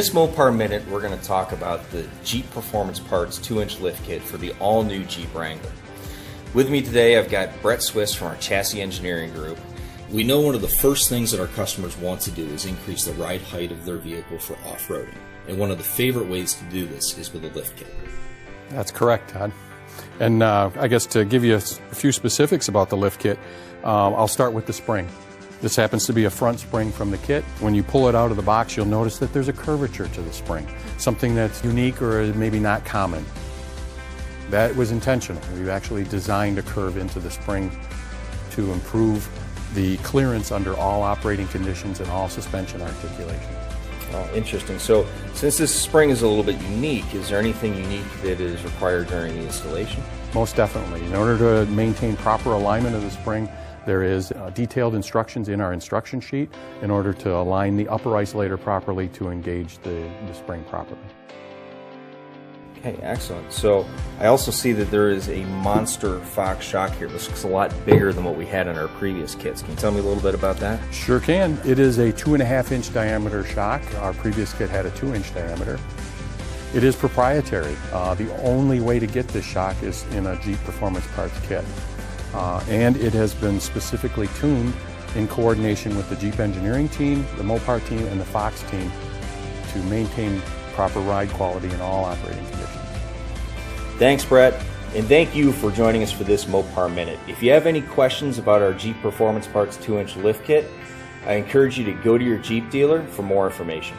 this Mopar Minute, we're going to talk about the Jeep Performance Parts 2-inch lift kit for the all-new Jeep Wrangler. With me today, I've got Brett Swiss from our Chassis Engineering Group. We know one of the first things that our customers want to do is increase the ride height of their vehicle for off-roading. And one of the favorite ways to do this is with a lift kit. That's correct, Todd. And I guess to give you a few specifics about the lift kit, I'll start with the spring. This happens to be a front spring from the kit. When you pull it out of the box, you'll notice that there's a curvature to the spring, something that's unique or maybe not common. That was intentional. We've actually designed a curve into the spring to improve the clearance under all operating conditions and all suspension articulation. Oh, interesting. So since this spring is a little bit unique, is there anything unique that is required during the installation? Most definitely. In order to maintain proper alignment of the spring, there is detailed instructions in our instruction sheet in order to align the upper isolator properly to engage the spring properly. Okay, excellent. So I also see that there is a monster Fox shock here. This looks a lot bigger than what we had in our previous kits. Can you tell me a little bit about that? Sure can. It is a 2.5-inch diameter shock. Our previous kit had a 2-inch diameter. It is proprietary. The only way to get this shock is in a Jeep Performance Parts kit. And it has been specifically tuned in coordination with the Jeep engineering team, the Mopar team, and the Fox team to maintain proper ride quality in all operating conditions. Thanks, Brett, and thank you for joining us for this Mopar Minute. If you have any questions about our Jeep Performance Parts 2-inch lift kit, I encourage you to go to your Jeep dealer for more information.